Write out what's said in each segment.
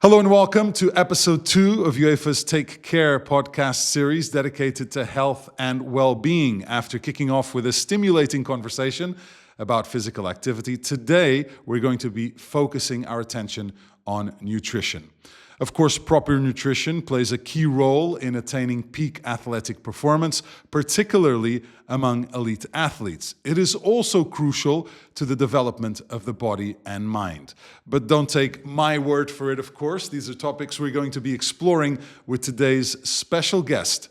Hello and welcome to episode 2 of UEFA's Take Care podcast series dedicated to health and well-being. After kicking off with a stimulating conversation about physical activity, today we're going to be focusing our attention on nutrition. Of course, proper nutrition plays a key role in attaining peak athletic performance, particularly among elite athletes. It is also crucial to the development of the body and mind. But don't take my word for it, of course. These are topics we're going to be exploring with today's special guest.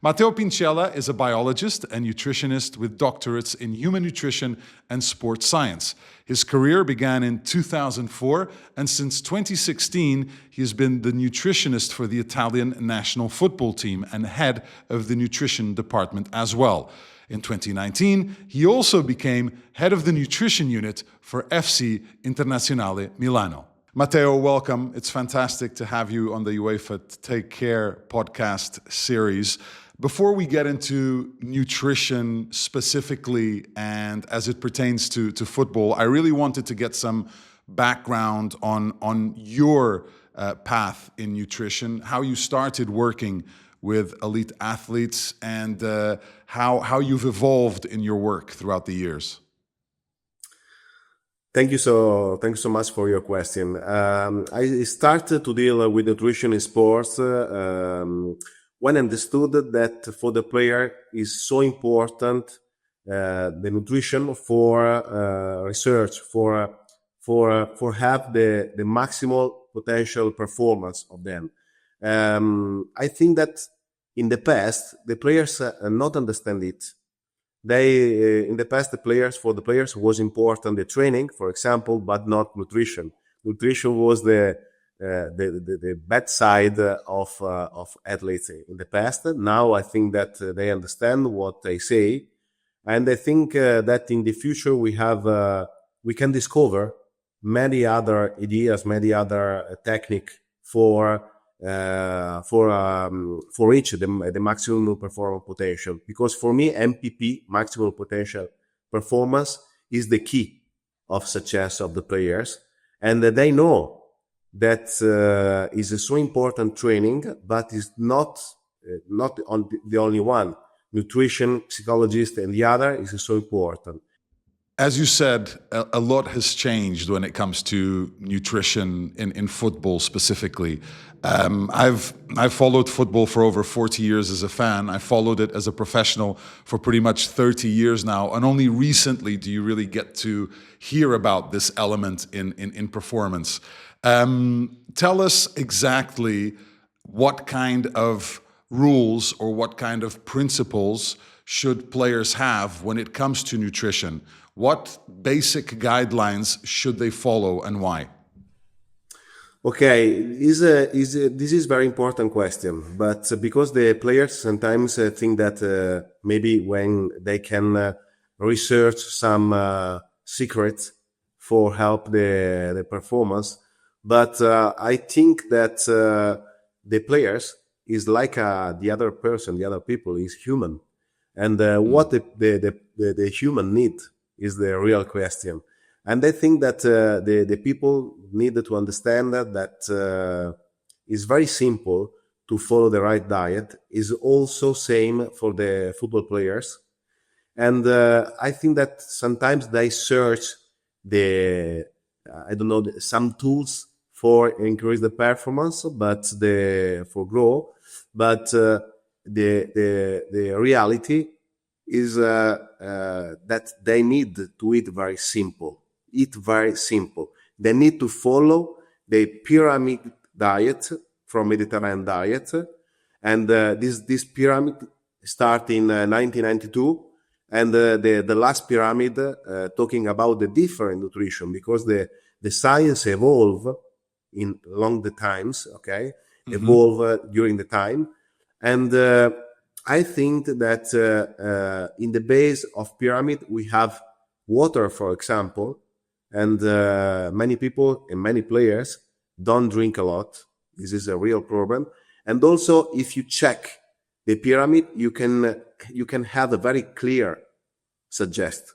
Matteo Pincella is a biologist and nutritionist with doctorates in human nutrition and sports science. His career began in 2004, and since 2016, he has been the nutritionist for the Italian national football team and head of the nutrition department as well. In 2019, he also became head of the nutrition unit for FC Internazionale Milano. Matteo, welcome. It's fantastic to have you on the UEFA Take Care podcast series. Before we get into nutrition specifically and as it pertains to football, I really wanted to get some background on your path in nutrition, how you started working with elite athletes, and how you've evolved in your work throughout the years. Thank you so much for your question. I started to deal with nutrition in sports when I understood that for the player is so important the nutrition for research for have the maximal potential performance of them. I think that in the past the players not understand it. They in the past for the players was important the training, for example, but not nutrition. Nutrition was the bad side of athletes in the past. Now I think that they understand what I say, and I think that in the future we can discover many other ideas, many other technique for reach the maximum performance potential. Because for me, MPP, maximum potential performance, is the key of success of the players, and they know that is so important training, but is not on the only one. Nutrition, psychologist, and the other is so important. As you said, a lot has changed when it comes to nutrition in football specifically. I've followed football for over 40 years as a fan. I followed it as a professional for pretty much 30 years now. And only recently do you really get to hear about this element in performance. Tell us exactly what kind of rules or what kind of principles should players have when it comes to nutrition? What basic guidelines should they follow and why? Okay, this is very important question, but because the players sometimes think that maybe when they can research some secrets for help the performance, but I think that the players is like the other person, the other people is human, and what the human need is the real question. And I think that the people need to understand that it's very simple to follow the right diet. Is also same for the football players. And I think that sometimes they search some tools for increase the performance, but for grow. But the reality is that they need to eat very simple. They need to follow the pyramid diet from Mediterranean diet, and this pyramid start in 1992, and the last pyramid talking about the different nutrition, because the science evolve in along the times, okay, evolve during the time, and I think that in the base of pyramid we have water, for example, and many people and many players don't drink a lot. This is a real problem. And also, if you check the pyramid, you can have a very clear suggest.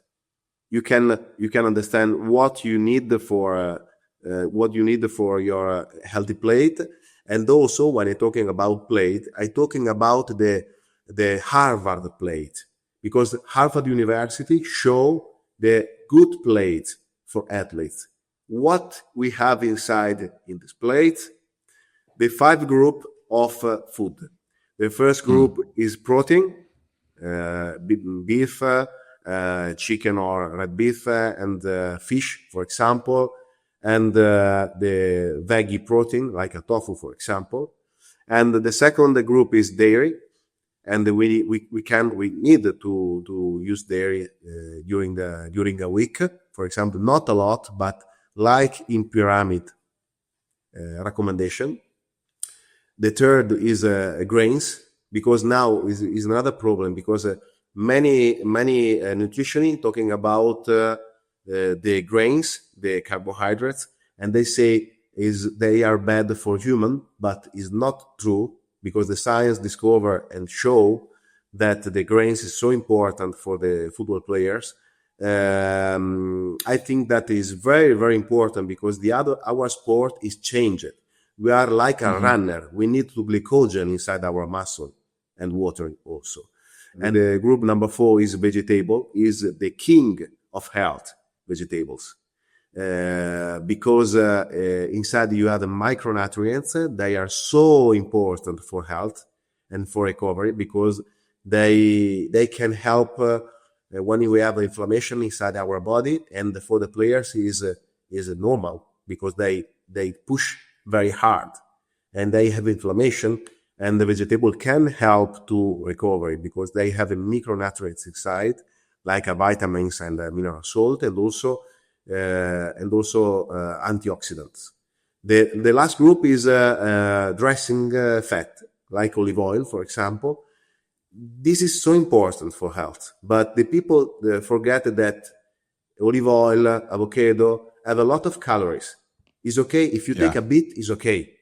You can understand what you need for what you need for your healthy plate. And also, when I'm talking about plate, I'm talking about the Harvard plate, because Harvard University show the good plate for athletes. What we have inside in this plate? The 5 group of food. The first group is protein, beef, chicken or red beef, and fish, for example, and the veggie protein, like a tofu, for example. And the second group is dairy, and we need to use dairy during a week, for example, not a lot, but like in pyramid recommendation. The third is grains, because now is another problem, because many nutritionists talking about the grains, the carbohydrates, and they say they are bad for human, but is not true, because the science discover and show that the grains is so important for the football players. I think that is very, very important, because our sport is changed. We are like a runner. We need to glycogen inside our muscle and water also. And the group number 4 is vegetable, is the king of health, vegetables. Because inside you have the micronutrients. They are so important for health and for recovery, because they can help when we have inflammation inside our body. And for the players is normal, because they push very hard and they have inflammation, and the vegetable can help to recovery, because they have a micronutrients inside, like a vitamins and a mineral salt, and also antioxidants. The last group is dressing fat, like olive oil, for example. This is so important for health, but the people forget that olive oil, avocado have a lot of calories. It's okay if you take a bit, it's okay,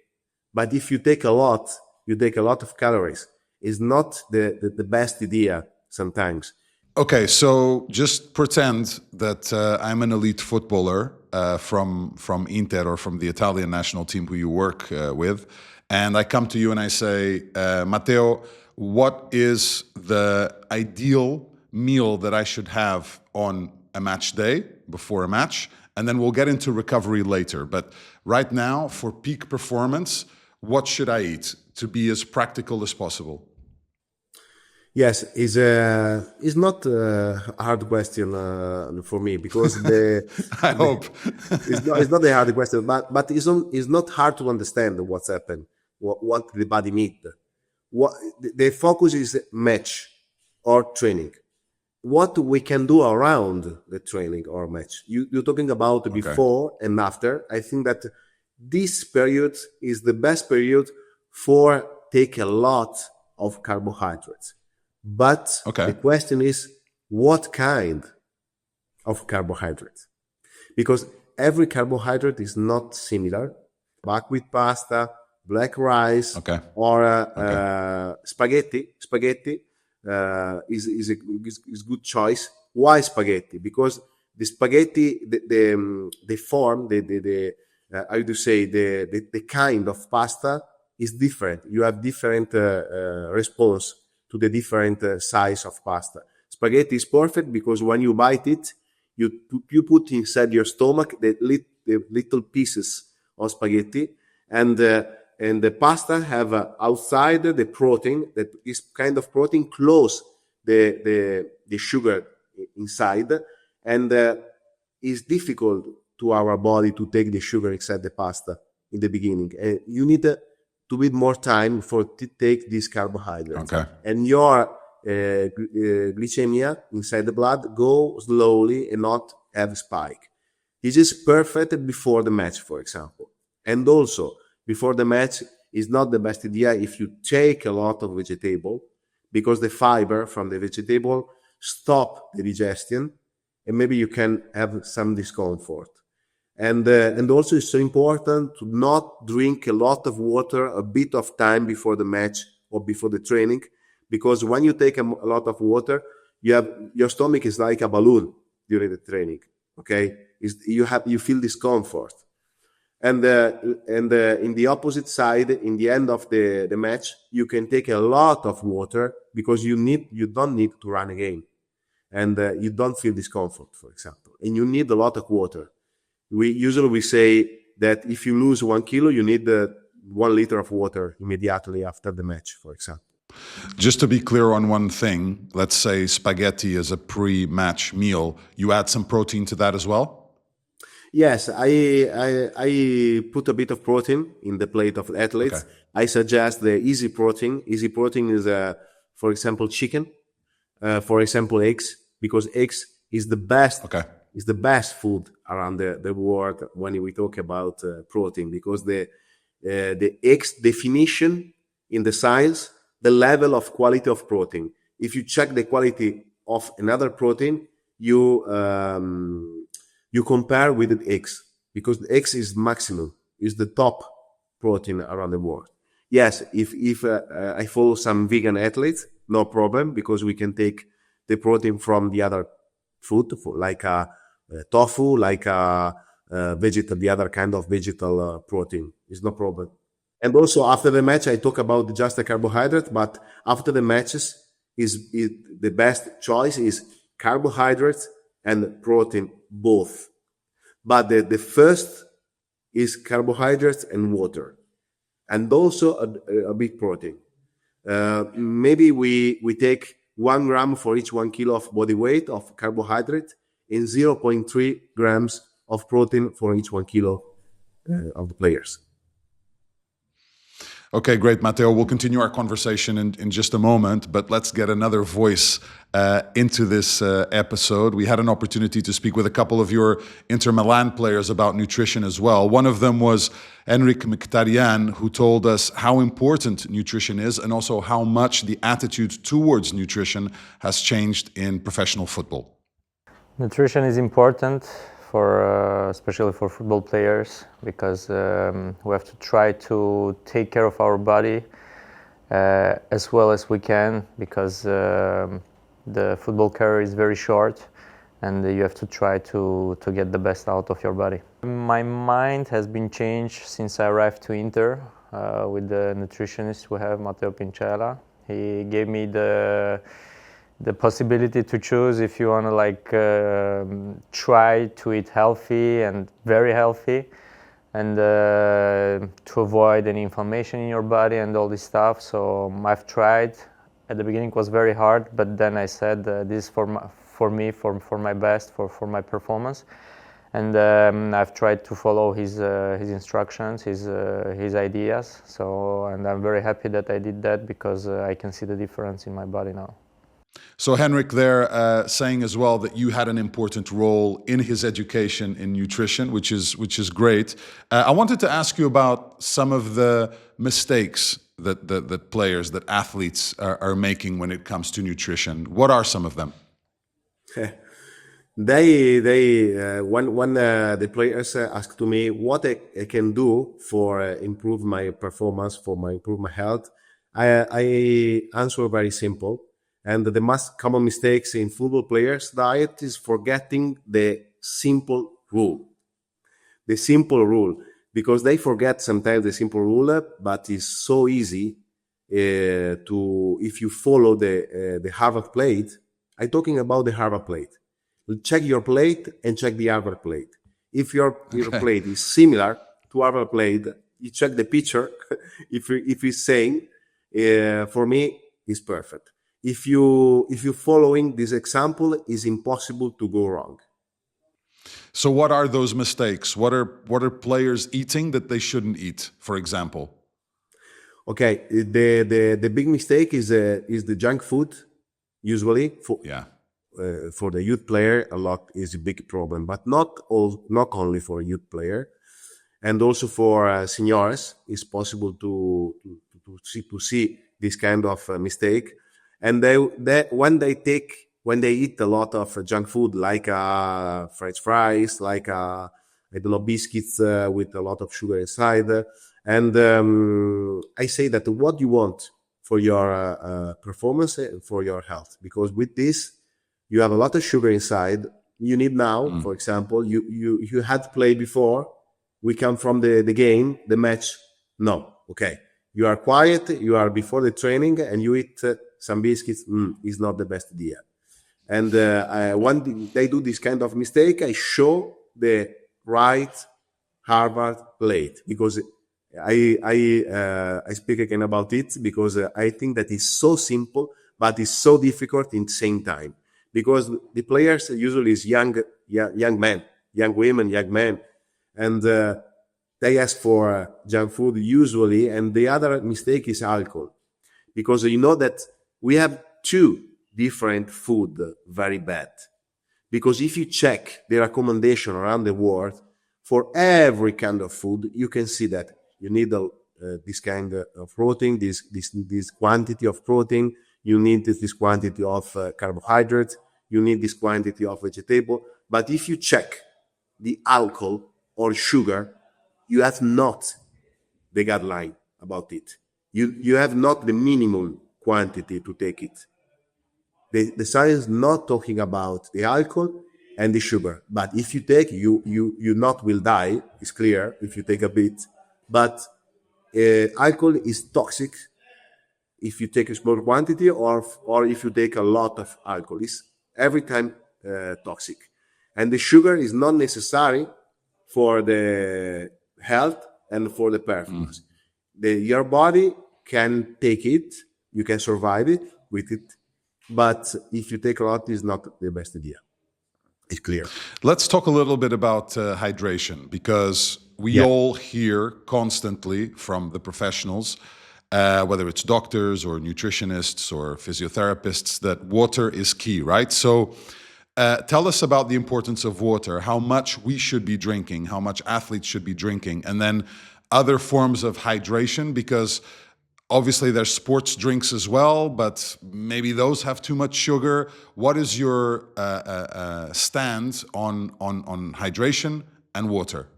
but if you take a lot, you take a lot of calories. It's not the best idea sometimes. Okay, so just pretend that I'm an elite footballer from Inter, or from the Italian national team who you work with, and I come to you and I say, Matteo, what is the ideal meal that I should have on a match day, before a match? And then we'll get into recovery later. But right now, for peak performance, what should I eat to be as practical as possible? Yes, is not a hard question for me, because I hope it's not a hard question, but it's not hard to understand what's happened, what the body need. What the focus is match or training. What we can do around the training or match. You're talking about before and after. I think that this period is the best period for take a lot of carbohydrates. But the question is, what kind of carbohydrate? Because every carbohydrate is not similar. Buckwheat pasta, black rice, or spaghetti. Spaghetti is a good choice. Why spaghetti? Because the spaghetti, the form, how do you say, the kind of pasta is different. You have different response to the different size of pasta. Spaghetti is perfect because when you bite it, you put inside your stomach the little pieces of spaghetti, and the pasta have outside the protein, that is kind of protein close the sugar inside, and it's difficult to our body to take the sugar inside the pasta in the beginning. You need to be more time to take these carbohydrates. And your glycemia inside the blood go slowly and not have spike. This is perfect before the match, for example. And also, before the match is not the best idea if you take a lot of vegetable, because the fiber from the vegetable stop the digestion, and maybe you can have some discomfort. And also it's so important to not drink a lot of water a bit of time before the match or before the training, because when you take a lot of water, your stomach is like a balloon during the training. Okay, you feel discomfort. And in the opposite side, in the end of the match, you can take a lot of water because you don't need to run again, and you don't feel discomfort, for example, and you need a lot of water. We say that if you lose 1 kilo, you need 1 liter of water immediately after the match, for example. Just to be clear on one thing, let's say spaghetti is a pre-match meal. You add some protein to that as well? Yes, I put a bit of protein in the plate of athletes. Okay. I suggest the easy protein. Easy protein is, for example, chicken. For example, eggs, because eggs is the best. Okay. Is the best food around the world when we talk about protein, because the eggs definition in the science the level of quality of protein. If you check the quality of another protein, you compare with the eggs, because the eggs is maximum, is the top protein around the world. Yes, if I follow some vegan athletes, no problem, because we can take the protein from the other food, like tofu, like the other kind of vegetal protein. It's no problem. And also after the match, I talk about just the carbohydrate, but after the matches, the best choice is carbohydrates and protein, both. But the first is carbohydrates and water, and also a bit protein. Maybe we take 1 gram for each 1 kilo of body weight of carbohydrate and 0.3 grams of protein for each 1 kilo of the players. Okay, great, Matteo. We'll continue our conversation in just a moment, but let's get another voice into this episode. We had an opportunity to speak with a couple of your Inter Milan players about nutrition as well. One of them was Henrikh Mkhitaryan, who told us how important nutrition is and also how much the attitude towards nutrition has changed in professional football. Nutrition is important, especially for football players, because we have to try to take care of our body as well as we can, because the football career is very short and you have to try to get the best out of your body. My mind has been changed since I arrived to Inter with the nutritionist we have, Matteo Pincella. He gave me the possibility to choose if you want to try to eat healthy and very healthy, and to avoid any inflammation in your body and all this stuff. So I've tried. At the beginning it was very hard, but then I said this is for me, for my best, for my performance, and I've tried to follow his instructions, his ideas. And I'm very happy that I did that, because I can see the difference in my body now. So Henrikh there saying as well that you had an important role in his education in nutrition, which is great. I wanted to ask you about some of the mistakes that players, that athletes are making when it comes to nutrition. What are some of them? When the players ask to me what I can do for improve my performance, improve my health, I answer very simple. And the most common mistakes in football players' diet is forgetting the simple rule. The simple rule, because they forget sometimes the simple rule, but it's so easy if you follow the Harvard plate. I'm talking about the Harvard plate. Check your plate and check the Harvard plate. If your plate is similar to Harvard plate, you check the picture. if it's same, for me, it's perfect. If you following this example, it's impossible to go wrong. So what are those mistakes? What are players eating that they shouldn't eat, for example? Okay, the big mistake is the junk food. Usually, for the youth player, a lot is a big problem, but not only for a youth player, and also for seniors, it's possible to see this kind of mistake. And when they eat a lot of junk food, like French fries, like biscuits with a lot of sugar inside, and I say that what you want for your performance and for your health, because with this you have a lot of sugar inside. You need now, for example, you had played before, we come from the game, the match. No, okay. You are quiet, you are before the training, and you eat some biscuits. Is not the best idea. And when they do this kind of mistake, I show the right Harvard plate, because I speak again about it, because I think that it's so simple, but it's so difficult in the same time, because the players usually is young men, young women, young men, and they ask for junk food usually, and the other mistake is alcohol, because you know that we have two different food very bad, because if you check the recommendation around the world for every kind of food, you can see that you need this kind of protein, this quantity of protein, you need this quantity of carbohydrates, you need this quantity of vegetable. But if you check the alcohol or sugar, you have not the guideline about it. You have not the minimum quantity to take it. The science is not talking about the alcohol and the sugar, but if you take, you not will die. It's clear if you take a bit, but alcohol is toxic if you take a small quantity, or if you take a lot of alcohol. It's every time toxic, and the sugar is not necessary for the health and for the performance. Your body can take it, you can survive it with it, but if you take a lot, it's not the best idea. It's clear. Let's talk a little bit about hydration, because we all hear constantly from the professionals, whether it's doctors or nutritionists or physiotherapists, that water is key, right? So tell us about the importance of water, how much we should be drinking, how much athletes should be drinking, and then other forms of hydration, because obviously there's sports drinks as well, but maybe those have too much sugar. What is your stand on hydration and water?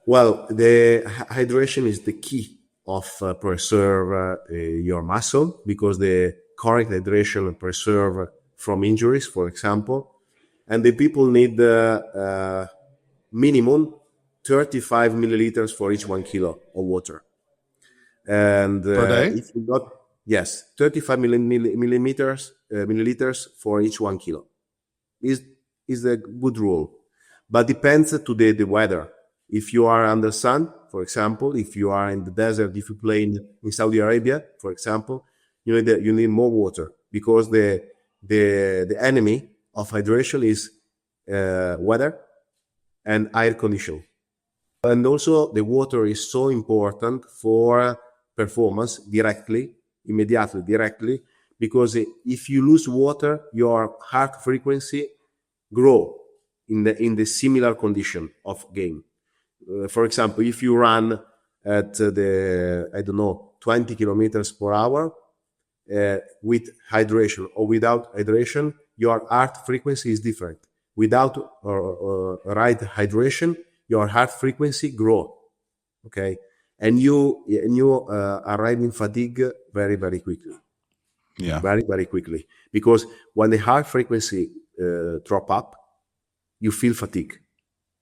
Well, the hydration is the key of preserve your muscle, because the correct hydration preserve from injuries, for example, and the people need minimum 35 milliliters for each 1 kilo of water. And per day? If you got, yes, 35 milliliters for each 1 kilo is a good rule, but depends to the weather. If you are under sun, for example, if you are in the desert, if you play in Saudi Arabia, for example, you need more water, because the enemy of hydration is weather and air condition. And also the water is so important for performance immediately, because if you lose water, your heart frequency grow in the similar condition of game. For example, if you run at 20 kilometers per hour with hydration or without hydration, your heart frequency is different. Without right hydration, your heart frequency grow, okay, and you arrive in fatigue very, very quickly. Very, very quickly, because when the heart frequency drop up, you feel fatigue.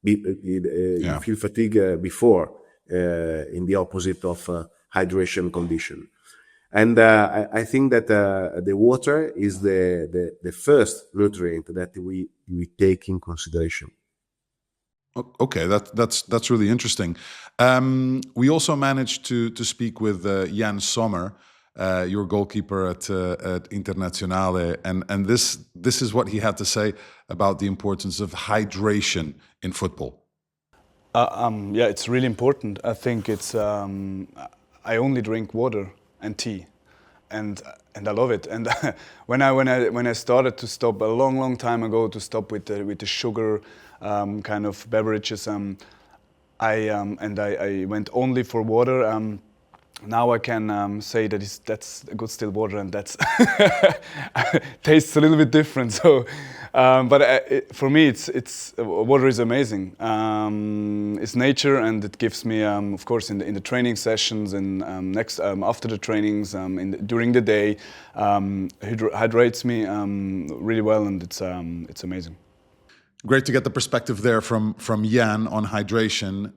You feel fatigue before, in the opposite of hydration condition. And I think that the water is the first nutrient that we take in consideration. Okay, that's really interesting. We also managed to speak with Yann Sommer, your goalkeeper at Internazionale, and this is what he had to say about the importance of hydration in football. Yeah, it's really important. I think it's. I only drink water and tea, and I love it. And when I started to stop a long time ago to stop with the sugar kind of beverages, I went only for water. Now I can say that that's a good still water, and that's tastes a little bit different. So, for me, it's water is amazing. It's nature, and it gives me, of course, in the training sessions and after the trainings, during the day, hydrates me really well, and it's amazing. Great to get the perspective there from Yann on hydration.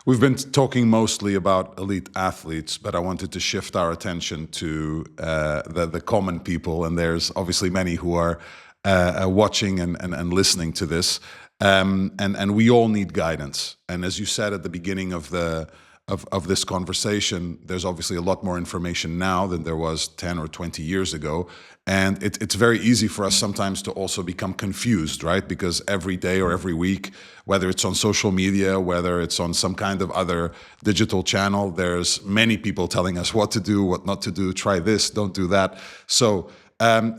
We've been talking mostly about elite athletes, but I wanted to shift our attention to the common people, and there's obviously many who are watching and listening to this, and we all need guidance. And as you said at the beginning of this conversation, there's obviously a lot more information now than there was 10 or 20 years ago. And it's very easy for us sometimes to also become confused, right? Because every day or every week, whether it's on social media, whether it's on some kind of other digital channel, there's many people telling us what to do, what not to do, try this, don't do that. So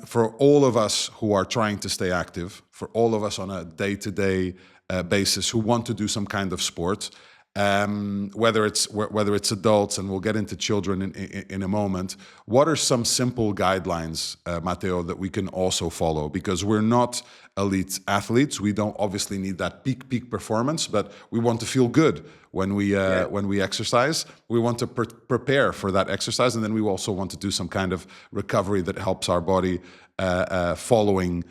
for all of us who are trying to stay active, for all of us on a day-to-day basis who want to do some kind of sport, whether it's adults, and we'll get into children in a moment, what are some simple guidelines, Matteo, that we can also follow? Because we're not elite athletes, we don't obviously need that peak performance, but we want to feel good when we exercise. We want to prepare for that exercise, and then we also want to do some kind of recovery that helps our body following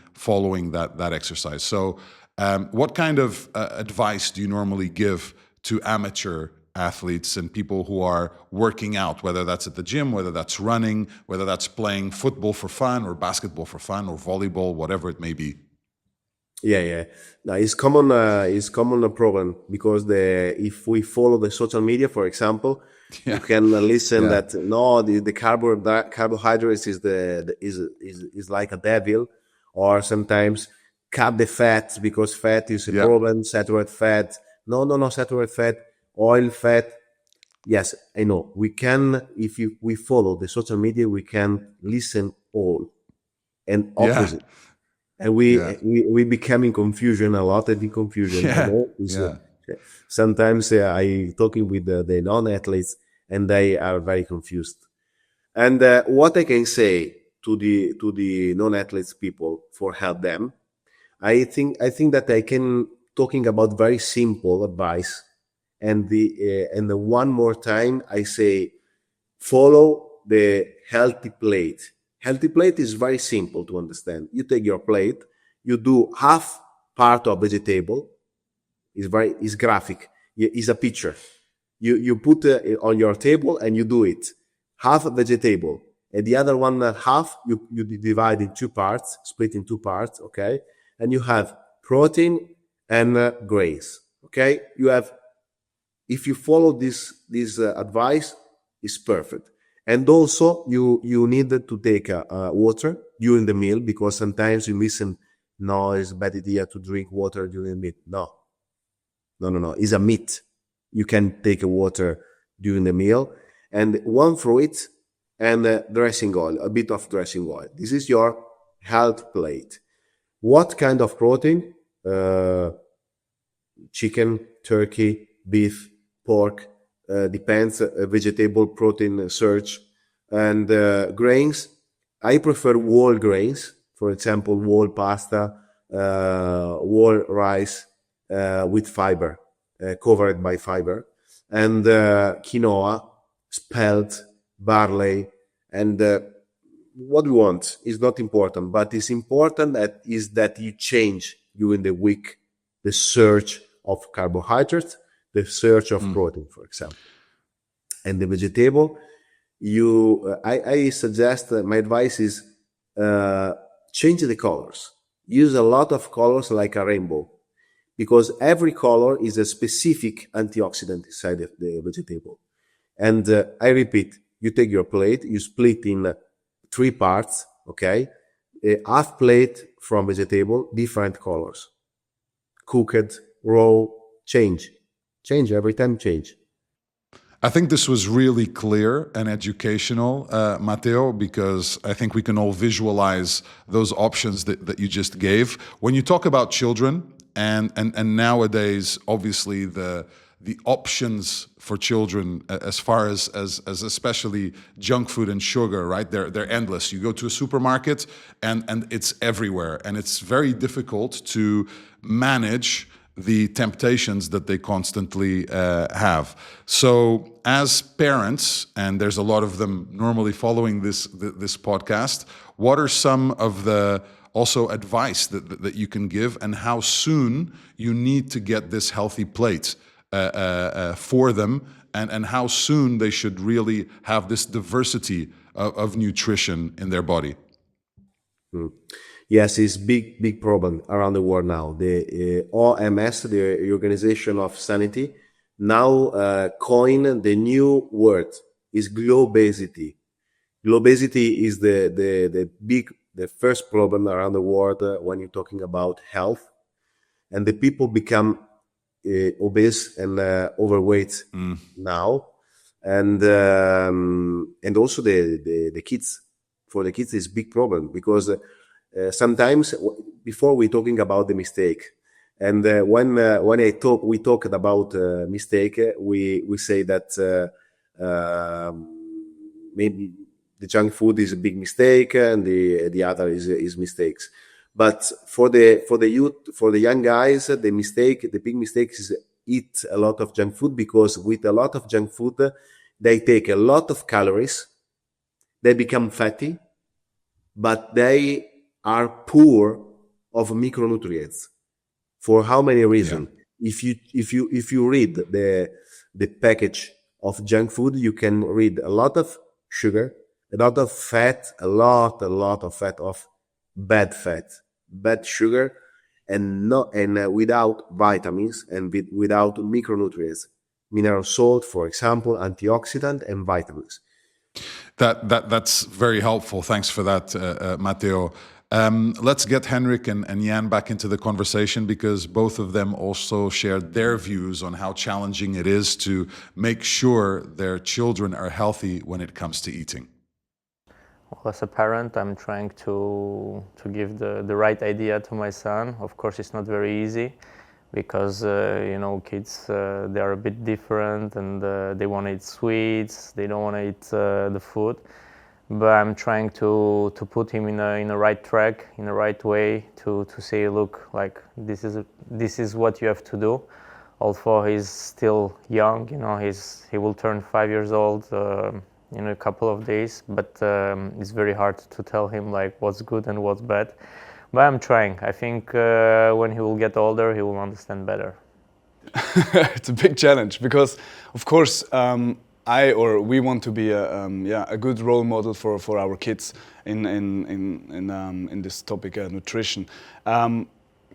that exercise. So, what kind of advice do you normally give to amateur athletes and people who are working out, whether that's at the gym, whether that's running, whether that's playing football for fun or basketball for fun or volleyball, whatever it may be? Yeah. No, it's common. It's common a problem because if we follow the social media, for example, you can listen that no, the carbohydrates is like a devil, or sometimes cut the fat because fat is a problem. Saturated fat. No, saturated fat, oil fat. Yes, I know. We can, if we follow the social media, we can listen all and opposite. And we become in confusion, a lot of in confusion. Sometimes I talking with the non-athletes and they are very confused. And what I can say to the non-athletes people for help them, I think that I can talking about very simple advice, and the one more time I say follow the healthy plate. Healthy plate is very simple to understand. You take your plate, you do half part of vegetable. Is graphic. Is a picture. You put it on your table and you do it half vegetable, and the other one half you divide in two parts, split in two parts, okay, and you have protein and grains. Okay, you have. If you follow this advice, is perfect. And also you need to take water during the meal, because sometimes you listen. No, it's a bad idea to drink water during the meal. No. It's a myth. You can take water during the meal, and one fruit and dressing oil, a bit of dressing oil. This is your health plate. What kind of protein? Chicken, turkey, beef, pork, depends, vegetable protein search, and grains. I prefer whole grains, for example, whole pasta, whole rice with fiber, covered by fiber, and quinoa, spelt, barley, and what we want is not important, but it's important that you change during the week the search of carbohydrates, the search of protein, for example. And the vegetable, I suggest, my advice is change the colors. Use a lot of colors like a rainbow, because every color is a specific antioxidant inside of the vegetable. And I repeat, you take your plate, you split in 3 parts, okay? A half plate from vegetable, different colors. Cooked, raw, change every time, change. I think this was really clear and educational, Matteo, because I think we can all visualize those options that you just gave. When you talk about children, and nowadays, obviously, the options for children, as far as especially junk food and sugar, right? They're endless. You go to a supermarket and it's everywhere, and it's very difficult to manage the temptations that they constantly have. So as parents, and there's a lot of them normally following this podcast, what are some of the also advice that you can give, and how soon you need to get this healthy plate for them, and how soon they should really have this diversity of nutrition in their body. Yes, it's big problem around the world now. The OMS, the Organization of Sanity, now coin the new word is globesity. Globesity is the first problem around the world when you're talking about health, and the people become obese and overweight now, and also the kids. For the kids, it's a big problem because sometimes before we're talking about the mistake, and when we talked about mistake, we say that maybe the junk food is a big mistake and the other is mistakes. But for the youth, for the young guys, the big mistake is eat a lot of junk food, because with a lot of junk food, they take a lot of calories, they become fatty, but they are poor of micronutrients. For how many reasons? Yeah. If you read the package of junk food, you can read a lot of sugar, a lot of fat, a lot of fat, of bad fat, bad sugar, and without vitamins and without micronutrients, mineral salt, for example, antioxidant and vitamins. That's very helpful. Thanks for that, Matteo. Let's get Henrikh and Yann back into the conversation, because both of them also shared their views on how challenging it is to make sure their children are healthy when it comes to eating. Well, as a parent, I'm trying to give the right idea to my son. Of course, it's not very easy, because kids, they are a bit different, and they want to eat sweets, they don't want to eat the food. But I'm trying to put him in a right track, in the right way, to say, look, like this is what you have to do. Although he's still young, he will turn 5 years old in a couple of days, but it's very hard to tell him like what's good and what's bad. But I'm trying. I think when he will get older, he will understand better. It's a big challenge, because, of course, we want to be a good role model for our kids in this topic, nutrition.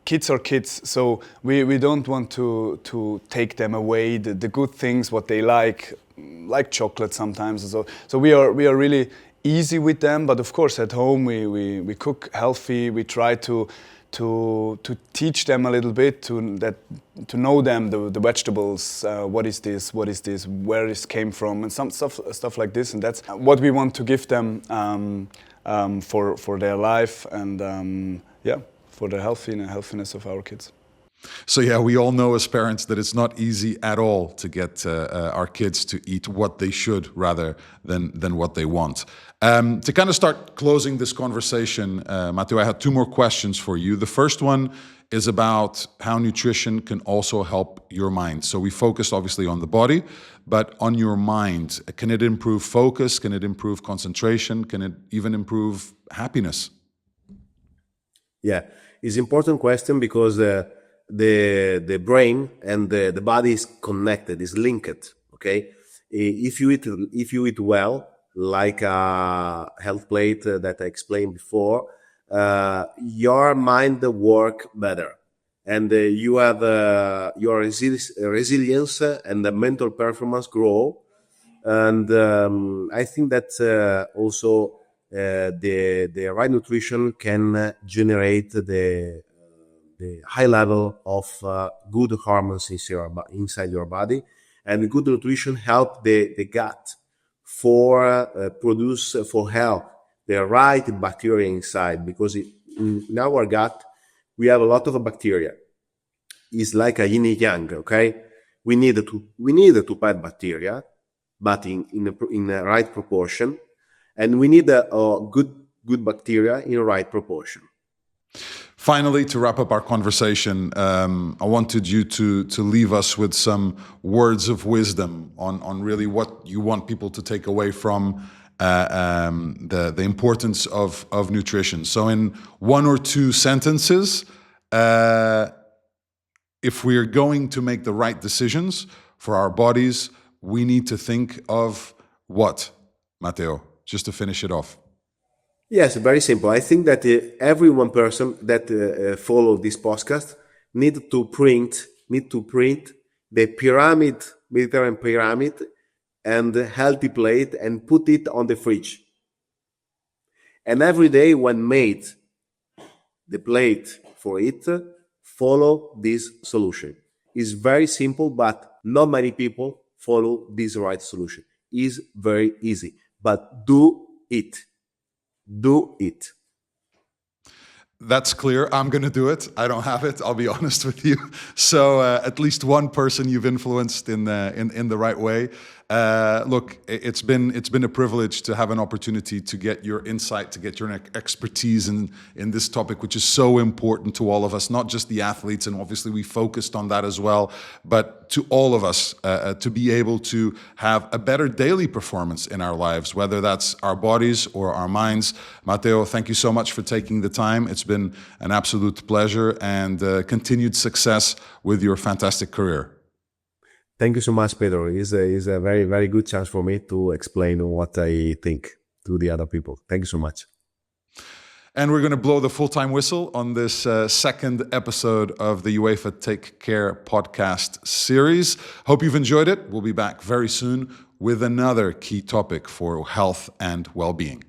Kids are kids, so we don't want to take them away the good things what they like chocolate sometimes. So we are really easy with them, but of course at home we cook healthy. We try to teach them a little bit, to know them the vegetables, what is this, where this came from, and some stuff like this, and that's what we want to give them for their life, and for the healthiness of our kids. So yeah, we all know as parents that it's not easy at all to get our kids to eat what they should rather than what they want. To kind of start closing this conversation, Matteo, I had two more questions for you. The first one is about how nutrition can also help your mind. So we focused obviously on the body, but on your mind, can it improve focus? Can it improve concentration? Can it even improve happiness? Yeah, it's an important question, because the brain and the body is connected, is linked. Okay, if you eat well, like a health plate that I explained before, your mind work better, and you have your resilience and the mental performance grow. And I think that also the right nutrition can generate the high level of good hormones inside your body, and good nutrition help the gut for help the right bacteria inside, because in our gut we have a lot of bacteria. It's like a yin and yang. Okay, we need to bad bacteria, but in the right proportion, and we need a good bacteria in the right proportion. Finally, to wrap up our conversation, I wanted you to leave us with some words of wisdom on really what you want people to take away from the importance of nutrition. So in 1 or 2 sentences, if we're going to make the right decisions for our bodies, we need to think of what, Matteo, just to finish it off? Yes, very simple. I think that every one person that follow this podcast need to print the pyramid, Mediterranean pyramid, and a healthy plate and put it on the fridge. And every day when made the plate for it, follow this solution. It's very simple, but not many people follow this right solution. It's very easy, but do it. Do it. That's clear. I'm going to do it. I don't have it. I'll be honest with you. So at least one person you've influenced in the right way. Look, it's been a privilege to have an opportunity to get your insight, to get your expertise in this topic, which is so important to all of us, not just the athletes, and obviously we focused on that as well, but to all of us to be able to have a better daily performance in our lives, whether that's our bodies or our minds. Matteo, thank you so much for taking the time. It's been an absolute pleasure, and continued success with your fantastic career. Thank you so much, Pedro. It's a very, very good chance for me to explain what I think to the other people. Thank you so much. And we're going to blow the full-time whistle on this second episode of the UEFA Take Care podcast series. Hope you've enjoyed it. We'll be back very soon with another key topic for health and well-being.